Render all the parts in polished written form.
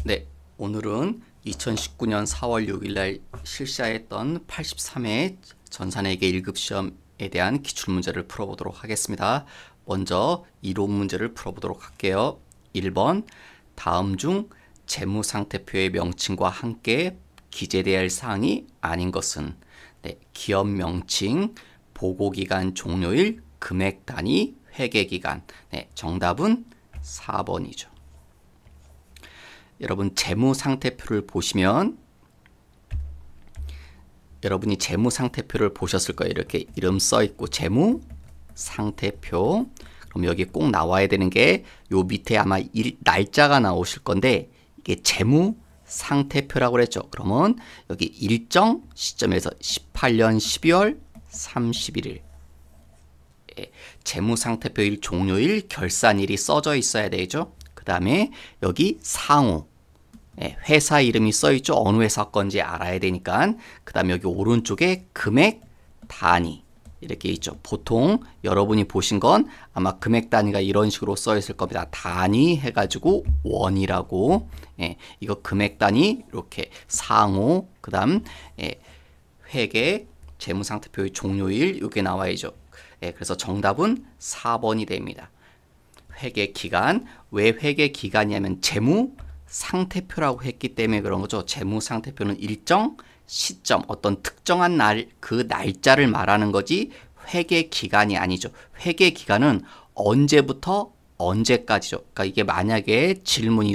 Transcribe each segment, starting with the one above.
네, 오늘은 2019년 4월 6일 날 실시했던 83회 전산회계 1급 시험에 대한 기출문제를 풀어보도록 하겠습니다. 먼저 이론 문제를 풀어보도록 할게요. 1번, 다음 중 재무상태표의 명칭과 함께 기재되어야 할 사항이 아닌 것은? 네, 기업 명칭, 보고기간 종료일, 금액 단위, 회계기간. 네, 정답은 4번이죠. 여러분 재무상태표를 보시면 여러분이 재무상태표를 보셨을 거예요. 이렇게 이름 써있고 재무상태표. 그럼 여기 꼭 나와야 되는 게 요 밑에 아마 날짜가 나오실 건데 이게 재무상태표라고 그랬죠. 그러면 여기 일정 시점에서 18년 12월 31일 재무상태표일 종료일 결산일이 써져 있어야 되죠. 그 다음에 여기 상호 회사 이름이 써있죠. 어느 회사 건지 알아야 되니까. 그 다음에 여기 오른쪽에 금액 단위 이렇게 있죠. 보통 여러분이 보신 건 아마 금액 단위가 이런 식으로 써있을 겁니다. 단위 해가지고 원이라고. 이거 금액 단위 이렇게 상호 그 다음 회계 재무상태표의 종료일 이게 나와야죠. 그래서 정답은 4번이 됩니다. 회계기간, 왜 회계기간이냐면 재무상태표라고 했기 때문에 그런 거죠. 재무상태표는 일정 시점, 어떤 특정한 날, 그 날짜를 말하는 거지 회계기간이 아니죠. 회계기간은 언제부터 언제까지죠. 그러니까 이게 만약에 질문이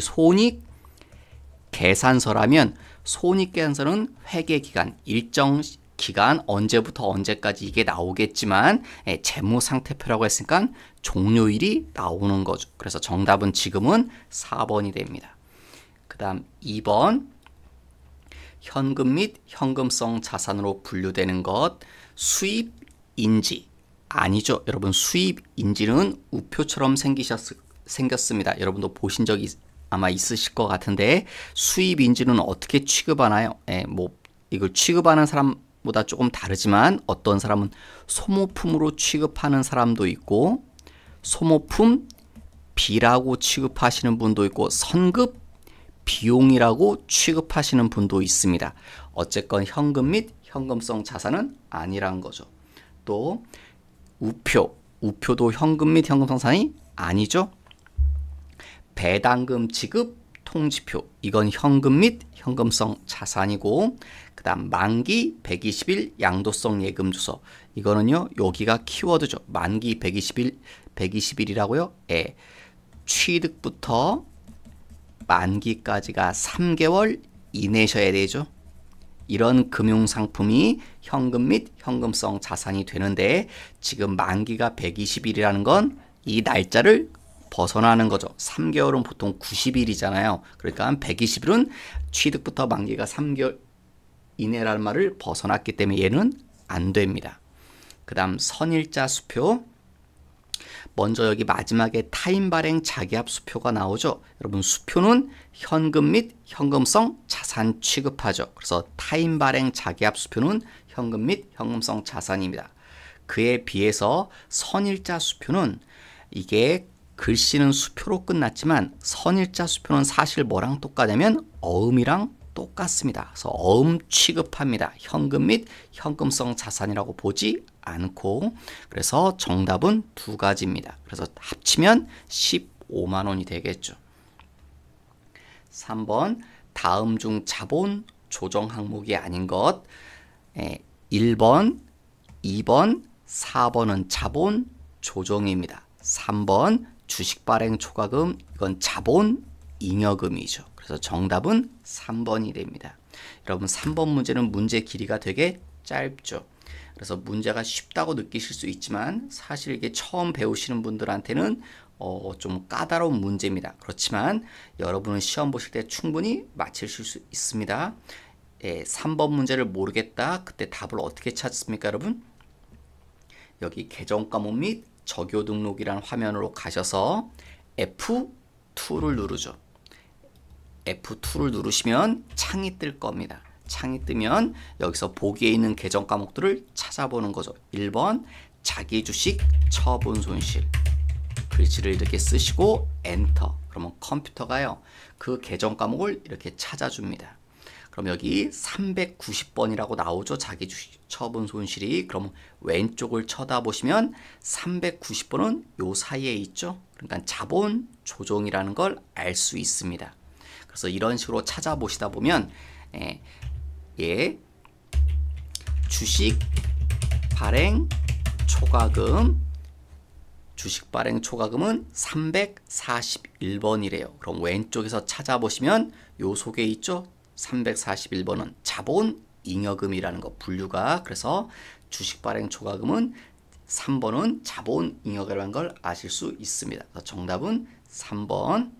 손익계산서라면 손익계산서는 회계기간, 일정 기간 언제부터 언제까지 이게 나오겠지만 재무상태표라고 했으니까 종료일이 나오는 거죠. 그래서 정답은 지금은 4번이 됩니다. 그 다음 2번 현금 및 현금성 자산으로 분류되는 것 수입인지 아니죠. 여러분 수입인지는 우표처럼 생겼습니다. 여러분도 보신 적이 아마 있으실 것 같은데 수입인지는 어떻게 취급하나요? 뭐 이걸 취급하는 사람보다 조금 다르지만 어떤 사람은 소모품으로 취급하는 사람도 있고 소모품 비라고 취급하시는 분도 있고 선급 비용이라고 취급하시는 분도 있습니다. 어쨌건 현금 및 현금성 자산은 아니란 거죠. 또 우표도 현금 및 현금성 자산이 아니죠. 배당금 지급 통지표 이건 현금 및 현금성 자산이고 그 다음 만기 120일 양도성 예금 주소 이거는요 여기가 키워드죠. 만기 120일이라고요. 취득부터 만기까지가 3개월 이내셔야 되죠. 이런 금융상품이 현금 및 현금성 자산이 되는데 지금 만기가 120일이라는 건 이 날짜를 벗어나는 거죠. 3개월은 보통 90일이잖아요. 그러니까 120일은 취득부터 만기가 3개월 이내라는 말을 벗어났기 때문에 얘는 안 됩니다. 그 다음 선일자 수표 먼저 여기 마지막에 타인 발행 자기합 수표가 나오죠. 여러분 수표는 현금 및 현금성 자산 취급하죠. 그래서 타인 발행 자기합 수표는 현금 및 현금성 자산입니다. 그에 비해서 선일자 수표는 이게 글씨는 수표로 끝났지만 선일자 수표는 사실 뭐랑 똑같냐면 어음이랑 똑같습니다. 그래서 어음 취급합니다. 현금 및 현금성 자산이라고 보지 않고 그래서 정답은 두 가지입니다. 그래서 합치면 15만 원이 되겠죠. 3번 다음 중 자본 조정 항목이 아닌 것 1번, 2번, 4번은 자본 조정입니다. 3번 주식 발행 초과금 이건 자본 잉여금이죠. 그래서 정답은 3번이 됩니다. 여러분 3번 문제는 문제 길이가 되게 짧죠. 그래서 문제가 쉽다고 느끼실 수 있지만 사실 이게 처음 배우시는 분들한테는 좀 까다로운 문제입니다. 그렇지만 여러분은 시험 보실 때 충분히 맞추실 수 있습니다. 3번 문제를 모르겠다. 그때 답을 어떻게 찾습니까, 여러분? 여기 계정 과목 및 적요 등록이라는 화면으로 가셔서 F2를 누르죠. F2를 누르시면 창이 뜰 겁니다. 창이 뜨면 여기서 보기에 있는 계정 과목들을 찾아보는 거죠. 1번 자기주식 처분 손실 글씨를 이렇게 쓰시고 엔터 그러면 컴퓨터가요, 그 계정 과목을 이렇게 찾아줍니다. 그럼 여기 390번이라고 나오죠. 자기 주식 처분 손실이. 그럼 왼쪽을 쳐다보시면 390번은 요 사이에 있죠. 그러니까 자본 조정이라는 걸 알 수 있습니다. 그래서 이런 식으로 찾아보시다 보면 주식 발행 초과금, 주식 발행 초과금은 341번이래요. 그럼 왼쪽에서 찾아보시면 요 속에 있죠. 341번은 자본 잉여금이라는 거 분류가. 그래서 주식 발행 초과금은 3번은 자본 잉여금이라는 걸 아실 수 있습니다. 그래서 정답은 3번.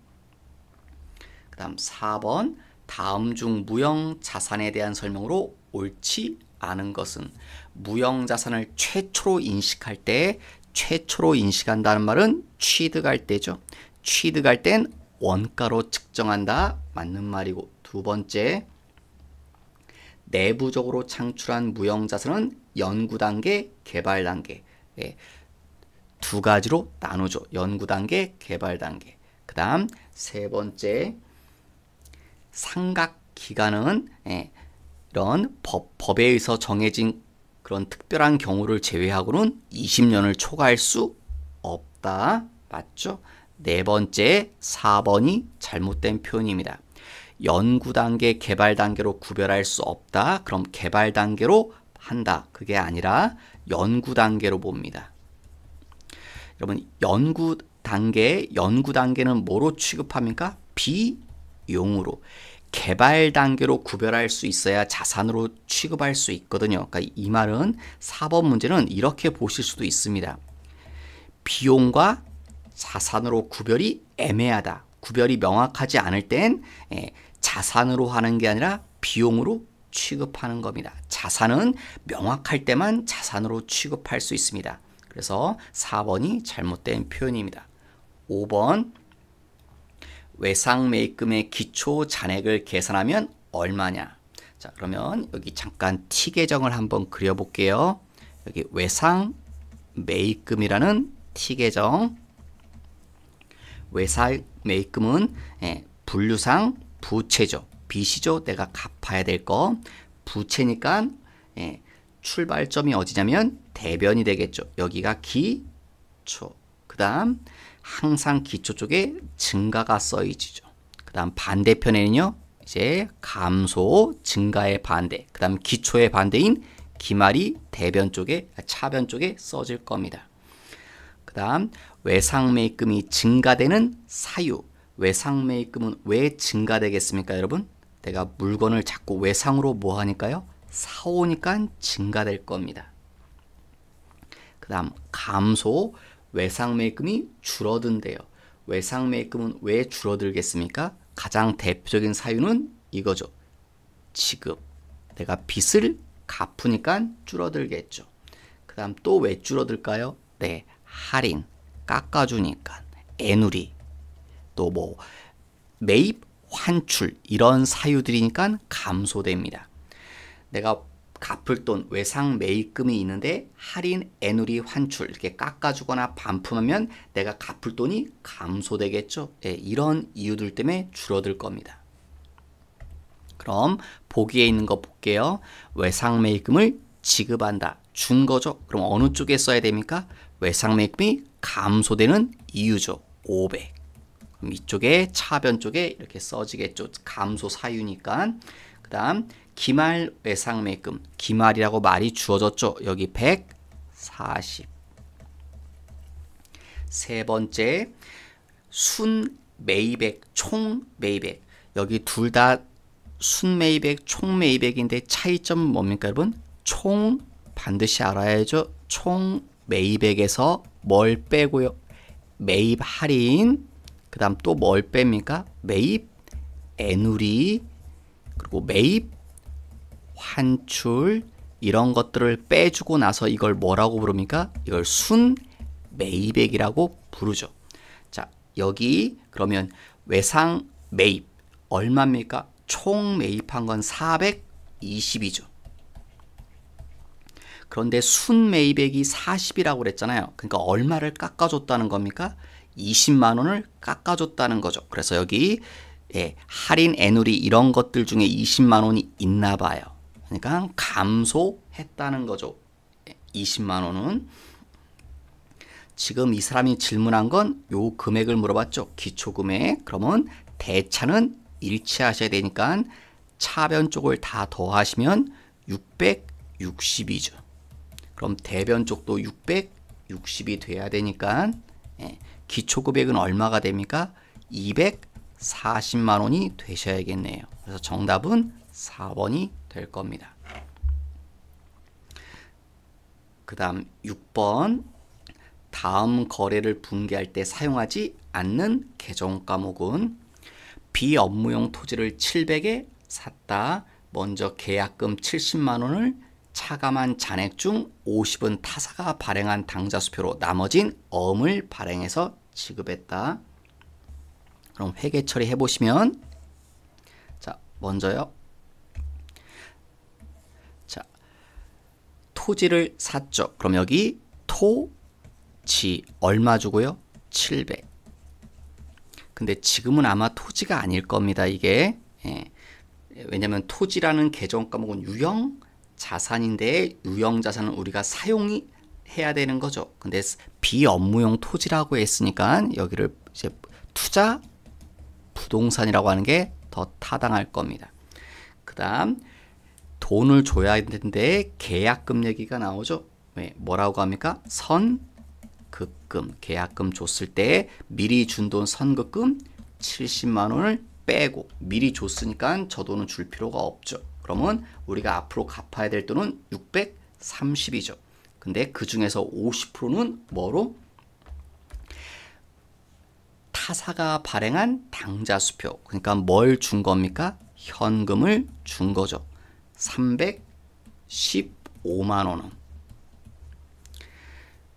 그 다음 4번. 다음 중 무형 자산에 대한 설명으로 옳지 않은 것은. 무형 자산을 최초로 인식할 때, 최초로 인식한다는 말은 취득할 때죠. 취득할 땐 원가로 측정한다. 맞는 말이고, 두 번째, 내부적으로 창출한 무형 자산은 연구 단계, 개발 단계. 두 가지로 나누죠. 연구 단계, 개발 단계. 그 다음 세 번째, 상각 기간은 이런 법에 의해서 정해진 그런 특별한 경우를 제외하고는 20년을 초과할 수 없다. 맞죠? 네 번째, 4번이 잘못된 표현입니다. 연구 단계, 개발 단계로 구별할 수 없다. 그럼 개발 단계로 한다. 그게 아니라 연구 단계로 봅니다. 여러분, 연구 단계는 뭐로 취급합니까? 비용으로. 개발 단계로 구별할 수 있어야 자산으로 취급할 수 있거든요. 그러니까 이 말은 4번 문제는 이렇게 보실 수도 있습니다. 비용과 자산으로 구별이 애매하다. 구별이 명확하지 않을 땐 자산으로 하는 게 아니라 비용으로 취급하는 겁니다. 자산은 명확할 때만 자산으로 취급할 수 있습니다. 그래서 4번이 잘못된 표현입니다. 5번, 외상매입금의 기초 잔액을 계산하면 얼마냐? 자, 그러면 여기 잠깐 T 계정을 한번 그려볼게요. 여기 외상매입금이라는 T 계정. 외상매입금은 분류상 부채죠. 빚이죠. 내가 갚아야 될 거. 부채니까 출발점이 어디냐면 대변이 되겠죠. 여기가 기초. 그 다음 항상 기초 쪽에 증가가 써있죠. 그 다음 반대편에는요, 이제 감소, 증가의 반대. 그 다음 기초의 반대인 기말이 대변 쪽에, 차변 쪽에 써질 겁니다. 그 다음 외상매입금이 증가되는 사유. 외상매입금은 왜 증가되겠습니까, 여러분? 내가 물건을 자꾸 외상으로 뭐 하니까요? 사오니까 증가될 겁니다. 그 다음 감소, 외상매입금이 줄어든대요. 외상매입금은 왜 줄어들겠습니까? 가장 대표적인 사유는 이거죠. 지급. 내가 빚을 갚으니까 줄어들겠죠. 그 다음 또 왜 줄어들까요? 네, 할인, 깎아주니까. 애누리, 또 뭐 매입, 환출 이런 사유들이니까 감소됩니다. 내가 갚을 돈, 외상 매입금이 있는데 할인, 애누리, 환출 이렇게 깎아주거나 반품하면 내가 갚을 돈이 감소되겠죠. 이런 이유들 때문에 줄어들 겁니다. 그럼 보기에 있는 거 볼게요. 외상 매입금을 지급한다. 준 거죠. 그럼 어느 쪽에 써야 됩니까? 외상 매입금이 감소되는 이유죠. 500. 그럼 이쪽에 차변 쪽에 이렇게 써지겠죠. 감소 사유니까. 그 다음 기말 외상 매입금. 기말이라고 말이 주어졌죠. 여기 140. 세 번째, 순 매입액, 총 매입액. 여기 둘 다 순 매입액, 총 매입액인데 차이점은 뭡니까, 여러분? 총 반드시 알아야죠. 총 매입액에서 뭘 빼고요? 매입 할인. 그 다음 또 뭘 뺍니까? 매입 애누리, 그리고 매입 환출 이런 것들을 빼주고 나서 이걸 뭐라고 부릅니까? 이걸 순 매입액이라고 부르죠. 자, 여기 그러면 외상 매입 얼마입니까? 총 매입한 건 420이죠. 그런데 순 매입액이 40이라고 그랬잖아요. 그러니까 얼마를 깎아줬다는 겁니까? 20만 원을 깎아줬다는 거죠. 그래서 여기 할인 애누리 이런 것들 중에 20만 원이 있나 봐요. 그러니까 감소했다는 거죠. 20만 원은. 지금 이 사람이 질문한 건 요 금액을 물어봤죠. 기초금액. 그러면 대차는 일치하셔야 되니까 차변 쪽을 다 더하시면 660이죠. 그럼 대변 쪽도 660이 돼야 되니까 기초금액은 얼마가 됩니까? 240만 원이 되셔야겠네요. 그래서 정답은 4번이 될 겁니다. 그 다음 6번. 다음 거래를 분기할 때 사용하지 않는 계정 과목은 비업무용 토지를 700에 샀다. 먼저 계약금 70만 원을 차감한 잔액 중 50은 타사가 발행한 당좌 수표로 나머진 어음을 발행해서 지급했다. 그럼 회계 처리해 보시면 자, 먼저요. 자, 토지를 샀죠. 그럼 여기 토지 얼마 주고요? 700. 근데 지금은 아마 토지가 아닐 겁니다. 이게 왜냐면 토지라는 계정 과목은 유형 자산인데 유형 자산은 우리가 사용이 해야 되는 거죠. 근데 비업무용 토지라고 했으니까 여기를 이제 투자 부동산이라고 하는 게 더 타당할 겁니다. 그 다음 돈을 줘야 되는데 계약금 얘기가 나오죠. 뭐라고 합니까? 선급금. 계약금 줬을 때 미리 준 돈 선급금 70만 원을 빼고 미리 줬으니까 저 돈은 줄 필요가 없죠. 그러면 우리가 앞으로 갚아야 될 돈은 630이죠. 근데 그 중에서 50%는 뭐로? 타사가 발행한 당좌 수표. 그러니까 뭘 준 겁니까? 현금을 준 거죠. 315만 원은.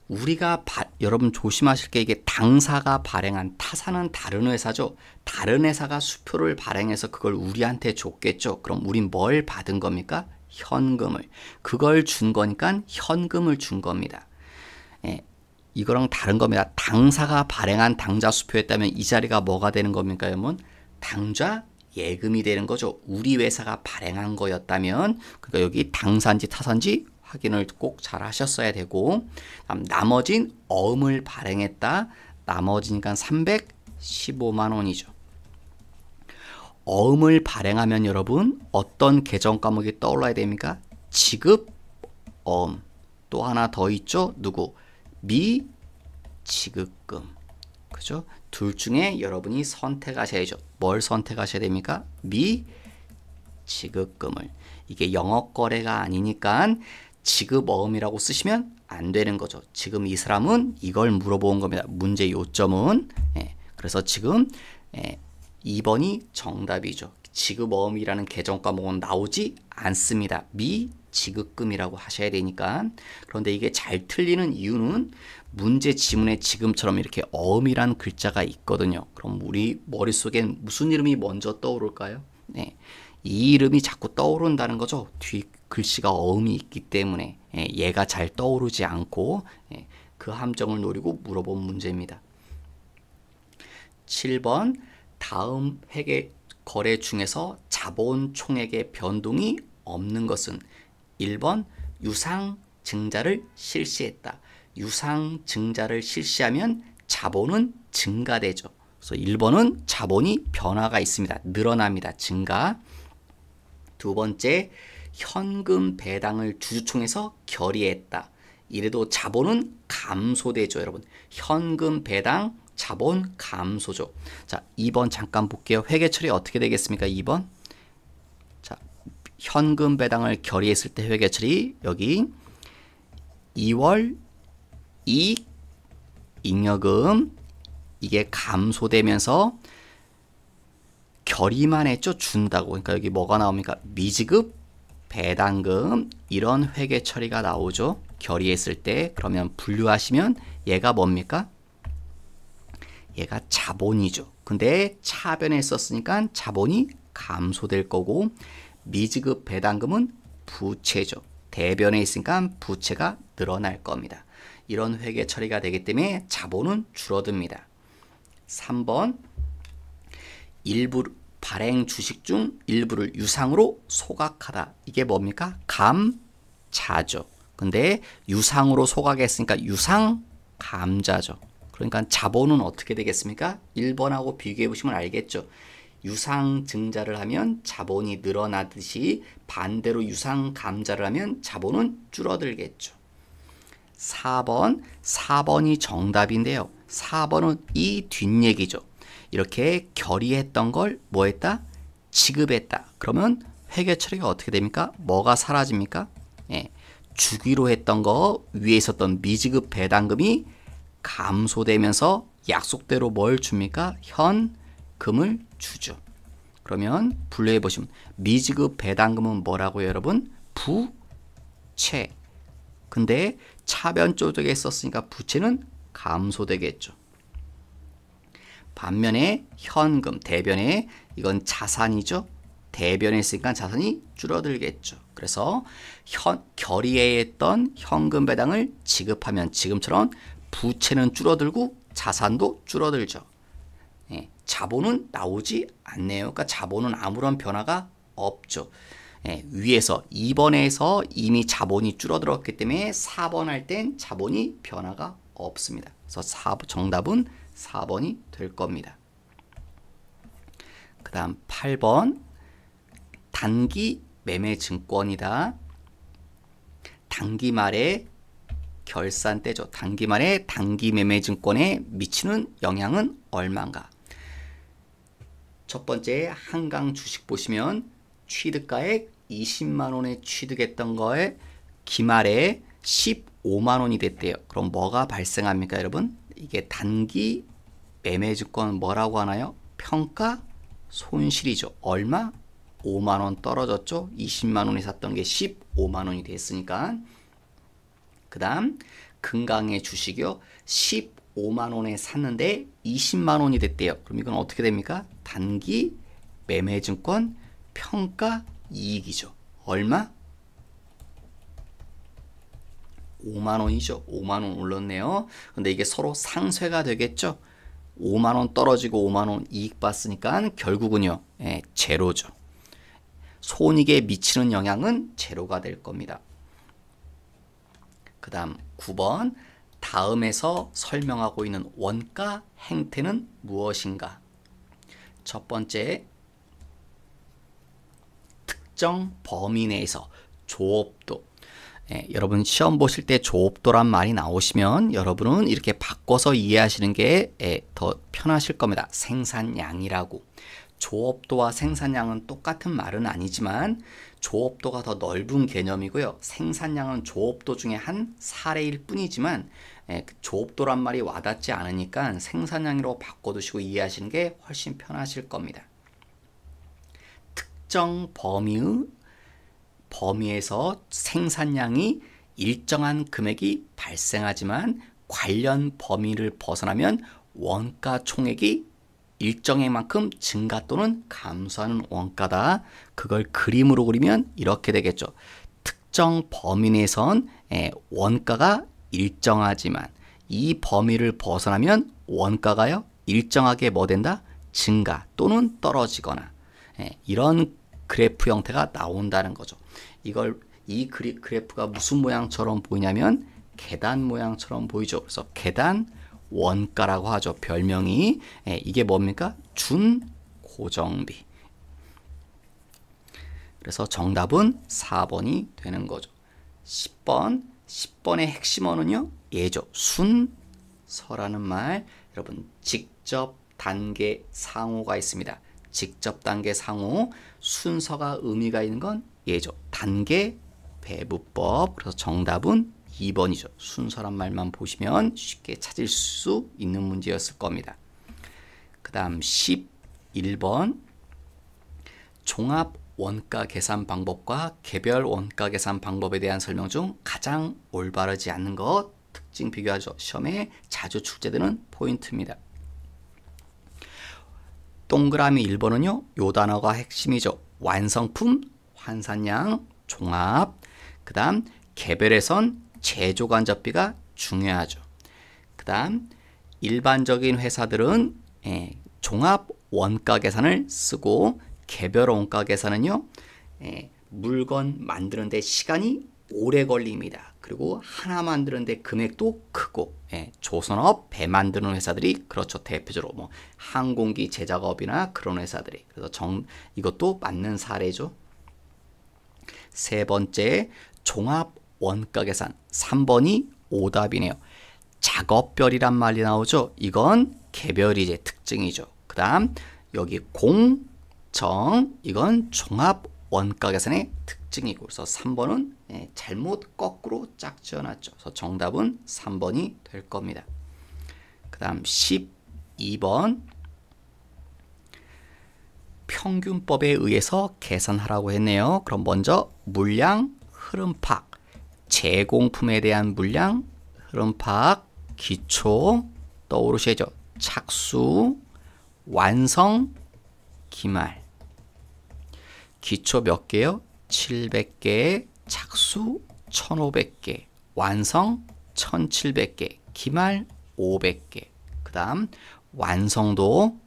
우리가 여러분 조심하실 게 이게 당사가 발행한 타사는 다른 회사죠. 다른 회사가 수표를 발행해서 그걸 우리한테 줬겠죠. 그럼 우린 뭘 받은 겁니까? 현금을. 그걸 준 거니까 현금을 준 겁니다. 이거랑 다른 겁니다. 당사가 발행한 당좌 수표였다면 이 자리가 뭐가 되는 겁니까? 여러분? 당좌 예금이 되는 거죠. 우리 회사가 발행한 거였다면 그러니까 여기 당사인지 타사인지 확인을 꼭 잘 하셨어야 되고 나머진 어음을 발행했다. 나머지니까 315만 원이죠. 어음을 발행하면 여러분 어떤 계정 과목이 떠올라야 됩니까? 지급 어음. 또 하나 더 있죠. 누구? 미지급금. 그죠? 둘 중에 여러분이 선택하셔야죠. 뭘 선택하셔야 됩니까? 미지급금을. 이게 영업거래가 아니니까 지급어음이라고 쓰시면 안 되는 거죠. 지금 이 사람은 이걸 물어본 겁니다. 문제 요점은. 그래서 지금 2번이 정답이죠. 지급어음이라는 계정 과목은 나오지 않습니다. 미지급금이라고 하셔야 되니까. 그런데 이게 잘 틀리는 이유는 문제 지문에 지금처럼 이렇게 어음이라는 글자가 있거든요. 그럼 우리 머릿속엔 무슨 이름이 먼저 떠오를까요? 이 이름이 자꾸 떠오른다는 거죠. 뒤 글씨가 어음이 있기 때문에 얘가 잘 떠오르지 않고 그 함정을 노리고 물어본 문제입니다. 7번 다음 회계 거래 중에서 자본 총액의 변동이 없는 것은 1번 유상 증자를 실시했다. 유상 증자를 실시하면 자본은 증가되죠. 그래서 1번은 자본이 변화가 있습니다. 늘어납니다. 증가. 두 번째, 현금 배당을 주주총회에서 결의했다. 이래도 자본은 감소되죠, 여러분. 현금 배당, 자본 감소죠. 자, 2번 잠깐 볼게요. 회계 처리 어떻게 되겠습니까? 2번. 자, 현금 배당을 결의했을 때 회계 처리 여기 2월 이익 잉여금 이게 감소되면서 결의만 했죠. 준다고. 그러니까 여기 뭐가 나옵니까? 미지급, 배당금 이런 회계 처리가 나오죠. 결의했을 때. 그러면 분류하시면 얘가 뭡니까? 얘가 자본이죠. 근데 차변에 썼으니까 자본이 감소될 거고 미지급, 배당금은 부채죠. 대변에 있으니까 부채가 늘어날 겁니다. 이런 회계 처리가 되기 때문에 자본은 줄어듭니다. 3번 일부 발행 주식 중 일부를 유상으로 소각하다. 이게 뭡니까? 감자죠. 근데 유상으로 소각했으니까 유상 감자죠. 그러니까 자본은 어떻게 되겠습니까? 1번하고 비교해 보시면 알겠죠. 유상 증자를 하면 자본이 늘어나듯이 반대로 유상 감자를 하면 자본은 줄어들겠죠. 4번이 정답인데요. 4번은 이 뒷얘기죠. 이렇게 결의했던 걸 뭐 했다? 지급했다. 그러면 회계처리가 어떻게 됩니까? 뭐가 사라집니까? 예, 주기로 했던 거 위에 있었던 미지급 배당금이 감소되면서 약속대로 뭘 줍니까? 현금을 주죠. 그러면 분류해 보시면 미지급 배당금은 뭐라고요, 여러분? 부채. 근데 차변 조정에 썼으니까 부채는 감소되겠죠. 반면에 현금, 대변에 이건 자산이죠. 대변에 있으니까 자산이 줄어들겠죠. 그래서 결의에 했던 현금 배당을 지급하면 지금처럼 부채는 줄어들고 자산도 줄어들죠. 예, 자본은 나오지 않네요. 그러니까 자본은 아무런 변화가 없죠. 예, 위에서 2번에서 이미 자본이 줄어들었기 때문에 4번 할 땐 자본이 변화가 없습니다. 그래서 정답은 4번이 될 겁니다. 그 다음 8번 단기 매매 증권이다. 단기 말에 결산 때죠. 단기 말에 단기 매매 증권에 미치는 영향은 얼마인가? 첫 번째 한강 주식 보시면 취득가액 20만 원에 취득했던 거에 기말에 15만 원이 됐대요. 그럼 뭐가 발생합니까, 여러분? 이게 단기 매매 증권 뭐라고 하나요? 평가 손실이죠. 얼마? 5만 원 떨어졌죠. 20만 원에 샀던 게 15만 원이 됐으니까. 그 다음 금강의 주식이요. 15만 원에 샀는데 20만 원이 됐대요. 그럼 이건 어떻게 됩니까? 단기 매매 증권 평가 이익이죠. 얼마? 5만 원이죠. 5만 원 올랐네요. 근데 이게 서로 상쇄가 되겠죠. 5만 원 떨어지고 5만 원 이익 봤으니까 결국은요. 예, 제로죠. 손익에 미치는 영향은 제로가 될 겁니다. 그 다음 9번 다음에서 설명하고 있는 원가 행태는 무엇인가? 첫 번째 특정 범위 내에서 조업도. 예, 여러분 시험 보실 때 조업도란 말이 나오시면 여러분은 이렇게 바꿔서 이해하시는 게 더 편하실 겁니다. 생산량이라고. 조업도와 생산량은 똑같은 말은 아니지만 조업도가 더 넓은 개념이고요. 생산량은 조업도 중에 한 사례일 뿐이지만 조업도란 말이 와닿지 않으니까 생산량으로 바꿔두시고 이해하시는 게 훨씬 편하실 겁니다. 특정 범위에서 생산량이 일정한 금액이 발생하지만 관련 범위를 벗어나면 원가 총액이 일정액만큼 증가 또는 감소하는 원가다. 그걸 그림으로 그리면 이렇게 되겠죠. 특정 범위 내에선 원가가 일정하지만 이 범위를 벗어나면 원가가요 일정하게 뭐 된다? 증가 또는 떨어지거나 이런 그래프 형태가 나온다는 거죠. 이 그래프가 무슨 모양처럼 보이냐면 계단 모양처럼 보이죠. 그래서 계단 원가라고 하죠. 별명이. 이게 뭡니까? 준고정비. 그래서 정답은 4번이 되는 거죠. 10번의 핵심어는요. 예죠. 순서라는 말. 여러분 직접 단계 상호가 있습니다. 직접 단계 상호. 순서가 의미가 있는 건 예죠. 단계 배부법. 그래서 정답은 2번이죠. 순서란 말만 보시면 쉽게 찾을 수 있는 문제였을 겁니다. 그 다음 11번 종합 원가 계산 방법과 개별 원가 계산 방법에 대한 설명 중 가장 올바르지 않는 것 특징 비교하죠. 시험에 자주 출제되는 포인트입니다. 동그라미 1번은요. 요 단어가 핵심이죠. 완성품, 환산량, 종합. 그 다음 개별에선 제조간접비가 중요하죠. 그 다음 일반적인 회사들은 종합 원가 계산을 쓰고 개별 원가 계산은요, 물건 만드는데 시간이 오래 걸립니다. 그리고 하나 만드는데 금액도 크고, 조선업, 배 만드는 회사들이 그렇죠. 대표적으로 뭐 항공기 제작업이나 그런 회사들이. 그래서 이것도 맞는 사례죠. 세 번째, 종합 원가 계산. 3번이 오답이네요. 작업별이란 말이 나오죠. 이건 개별이제 특징이죠. 그 다음 여기 공정, 이건 종합 원가 계산의 특징이고, 그래서 3번은 잘못 거꾸로 짝 지어놨죠. 그래서 정답은 3번이 될 겁니다. 그 다음 12번, 평균법에 의해서 계산하라고 했네요. 그럼 먼저 물량, 흐름 파악, 제공품에 대한 물량, 흐름 파악, 기초 떠오르시죠? 착수, 완성, 기말. 기초 몇 개요? 700개, 착수 1500개, 완성 1700개, 기말 500개. 그 다음 완성도,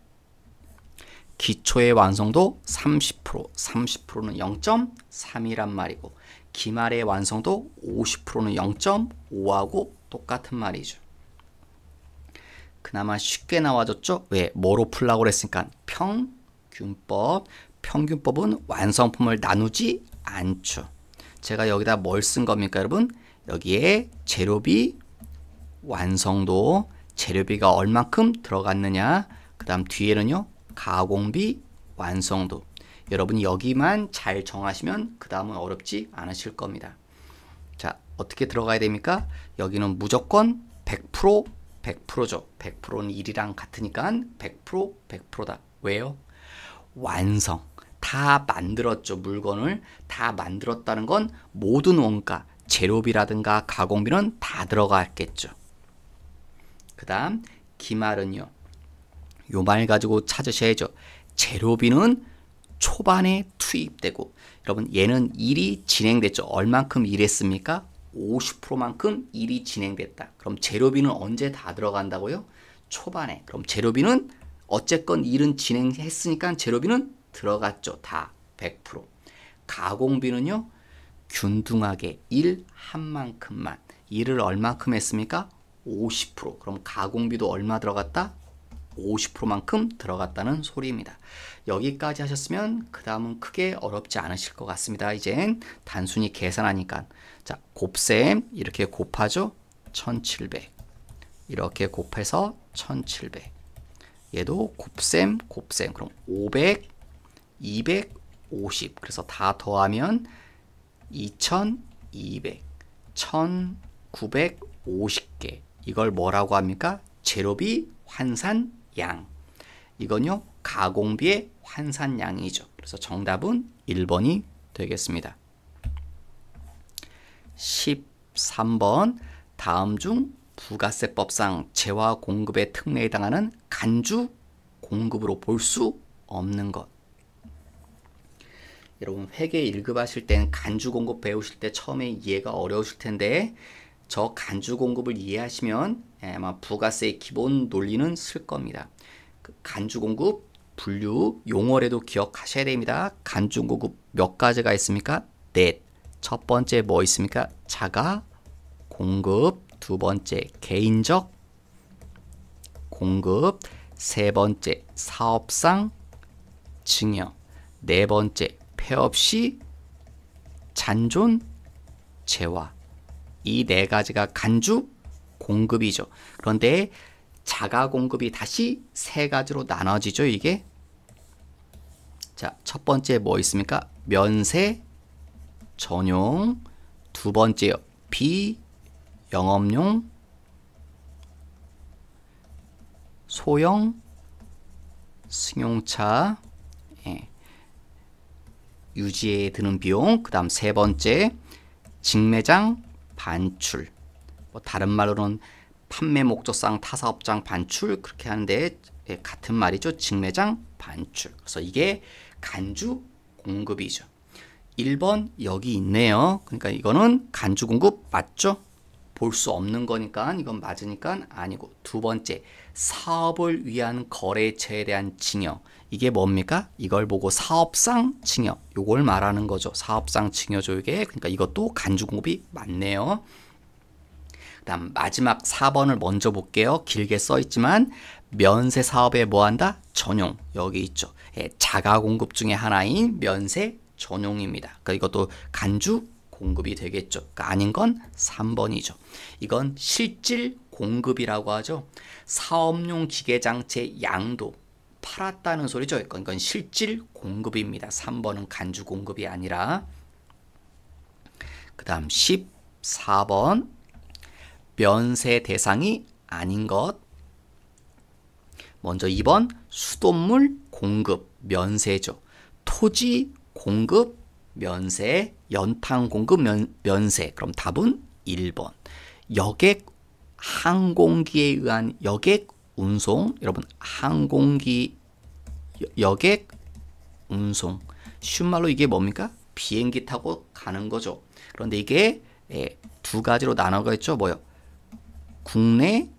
기초의 완성도 30%, 30%는 0.3이란 말이고, 기말의 완성도 50%는 0.5하고 똑같은 말이죠. 그나마 쉽게 나와졌죠? 왜? 뭐로 풀라고 그랬으니까 평균법. 평균법은 완성품을 나누지 않죠. 제가 여기다 뭘 쓴 겁니까, 여러분? 여기에 재료비, 완성도, 재료비가 얼만큼 들어갔느냐, 그 다음 뒤에는요, 가공비, 완성도. 여러분이 여기만 잘 정하시면 그 다음은 어렵지 않으실 겁니다. 자, 어떻게 들어가야 됩니까? 여기는 무조건 100%, 100%죠. 100%는 1이랑 같으니까 100%, 100%다. 왜요? 완성. 다 만들었죠. 물건을 다 만들었다는 건 모든 원가, 재료비라든가 가공비는 다 들어갔겠죠. 그 다음 기말은요, 요 말 가지고 찾으셔야죠. 재료비는 초반에 투입되고, 여러분 얘는 일이 진행됐죠. 얼만큼 일했습니까? 50%만큼 일이 진행됐다. 그럼 재료비는 언제 다 들어간다고요? 초반에. 그럼 재료비는 어쨌건 일은 진행했으니까 재료비는 들어갔죠. 다 100%. 가공비는요, 균등하게 일 한 만큼만. 일을 얼만큼 했습니까? 50%. 그럼 가공비도 얼마 들어갔다? 50%만큼 들어갔다는 소리입니다. 여기까지 하셨으면 그 다음은 크게 어렵지 않으실 것 같습니다. 이젠 단순히 계산하니까. 자, 곱셈 이렇게 곱하죠. 1700. 이렇게 곱해서 1700. 얘도 곱셈, 곱셈. 그럼 500, 250. 그래서 다 더하면 2200, 1950개. 이걸 뭐라고 합니까? 재료비 환산량. 이건요, 가공비의 환산량이죠. 그래서 정답은 1번이 되겠습니다. 13번, 다음 중 부가세법상 재화 공급의 특례에 해당하는 간주 공급으로 볼 수 없는 것. 여러분 회계 1급 하실 땐 간주 공급 배우실 때 처음에 이해가 어려우실 텐데, 저 간주 공급을 이해하시면 아마 부가세의 기본 논리는 쓸 겁니다. 그 간주 공급 분류 용어라도 기억하셔야 됩니다. 간주 공급 몇 가지가 있습니까? 넷. 첫 번째 뭐 있습니까? 자가 공급. 두 번째 개인적 공급. 세 번째 사업상 증여. 네 번째 폐업 시 잔존 재화. 이 네 가지가 간주 공급이죠. 그런데 자가 공급이 다시 세 가지로 나눠지죠, 이게. 자, 첫 번째 뭐 있습니까? 면세 전용. 두 번째요, 비영업용 소형 승용차 유지에 드는 비용. 그 다음 세 번째 직매장 반출. 뭐 다른 말로는 판매 목적상 타사업장 반출 그렇게 하는데 같은 말이죠. 직매장 반출. 그래서 이게 간주 공급이죠. 1번 여기 있네요. 그러니까 이거는 간주 공급 맞죠? 볼 수 없는 거니까 이건 맞으니까 아니고. 두 번째, 사업을 위한 거래처에 대한 증여. 이게 뭡니까? 이걸 보고 사업상 증여. 요걸 말하는 거죠. 사업상 증여죠, 이게. 그러니까 이것도 간주공급이 맞네요. 그다음 마지막 4번을 먼저 볼게요. 길게 써 있지만 면세 사업에 뭐 한다? 전용. 여기 있죠. 예, 자가 공급 중에 하나인 면세 전용입니다. 그러니까 이것도 간주 공급이 되겠죠. 그러니까 아닌 건 3번이죠. 이건 실질 공급이라고 하죠. 사업용 기계장치의 양도 팔았다는 소리죠. 이건 실질 공급입니다. 3번은 간주 공급이 아니라. 그 다음 14번 면세 대상이 아닌 것. 먼저 2번 수돗물 공급 면세죠. 토지 공급 면세, 연탄 공급 면세. 그럼 답은 1번. 여객 항공기에 의한 여객 운송. 여러분 항공기 여객 운송. 쉬운 말로 이게 뭡니까? 비행기 타고 가는 거죠. 그런데 이게 두 가지로 나눠가 있죠. 뭐요? 국내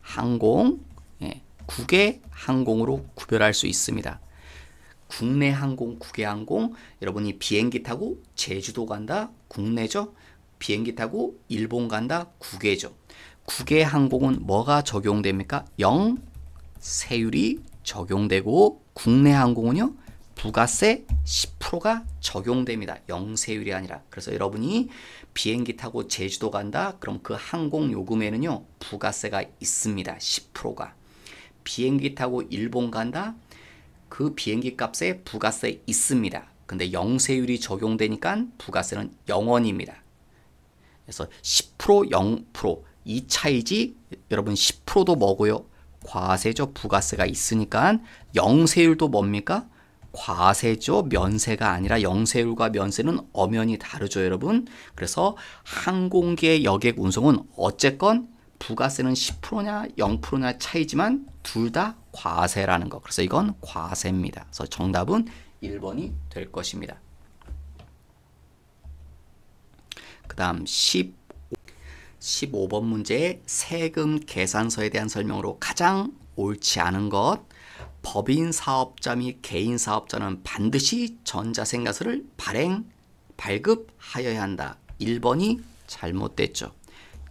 항공, 국외 항공으로 구별할 수 있습니다. 국내 항공, 국외 항공, 여러분이 비행기 타고 제주도 간다, 국내죠. 비행기 타고 일본 간다, 국외죠. 국외 항공은 뭐가 적용됩니까? 영세율이 적용되고, 국내 항공은요, 부가세 10%가 적용됩니다. 영세율이 아니라. 그래서 여러분이 비행기 타고 제주도 간다, 그럼 그 항공 요금에는요, 부가세가 있습니다. 10%가. 비행기 타고 일본 간다, 그 비행기 값에 부가세 있습니다. 근데 영세율이 적용되니까 부가세는 0원입니다. 그래서 10%, 0% 이 차이지. 여러분 10%도 뭐고요? 과세죠. 부가세가 있으니까. 영세율도 뭡니까? 과세죠. 면세가 아니라. 영세율과 면세는 엄연히 다르죠, 여러분. 그래서 항공기의 여객 운송은 어쨌건 부가세는 10%냐 0%냐 차이지만 둘 다 과세라는 거. 그래서 이건 과세입니다. 그래서 정답은 1번이 될 것입니다. 그 다음 15번 문제의 세금 계산서에 대한 설명으로 가장 옳지 않은 것. 법인 사업자 및 개인 사업자는 반드시 전자생가서를 발급하여야 한다. 1번이 잘못됐죠.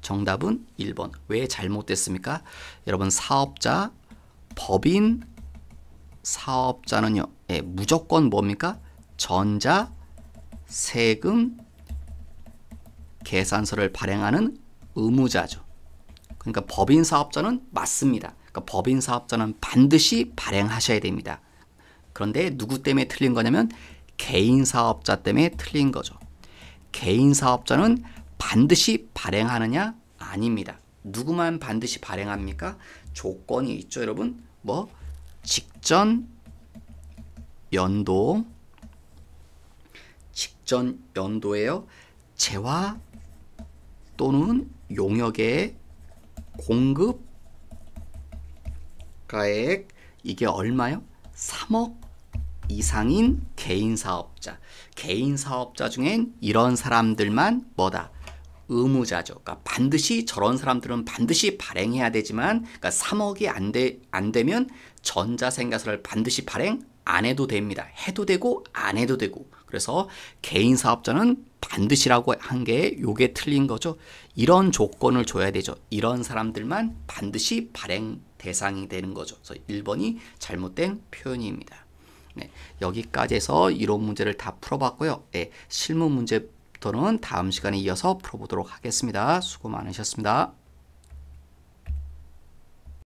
정답은 1번. 왜 잘못됐습니까? 여러분 사업자, 법인 사업자는요, 무조건 뭡니까? 전자세금 계산서를 발행하는 의무자죠. 그러니까 법인 사업자는 맞습니다. 그러니까 법인 사업자는 반드시 발행하셔야 됩니다. 그런데 누구 때문에 틀린 거냐면 개인 사업자 때문에 틀린 거죠. 개인 사업자는 반드시 발행하느냐? 아닙니다. 누구만 반드시 발행합니까? 조건이 있죠, 여러분. 뭐 직전 연도에요. 재화 또는 용역의 공급가액 이게 얼마요? 3억 이상인 개인 사업자. 개인 사업자 중엔 이런 사람들만 뭐다? 의무자죠. 그러니까 반드시 저런 사람들은 반드시 발행해야 되지만, 그러니까 3억이 안 되면 전자생가서를 반드시 발행 안 해도 됩니다. 해도 되고 안 해도 되고. 그래서 개인 사업자는 반드시라고 한 게 요게 틀린 거죠. 이런 조건을 줘야 되죠. 이런 사람들만 반드시 발행 대상이 되는 거죠. 그래서 1번이 잘못된 표현입니다. 네, 여기까지 해서 이론 문제를 다 풀어봤고요. 네, 실무 문제부터는 다음 시간에 이어서 풀어보도록 하겠습니다. 수고 많으셨습니다.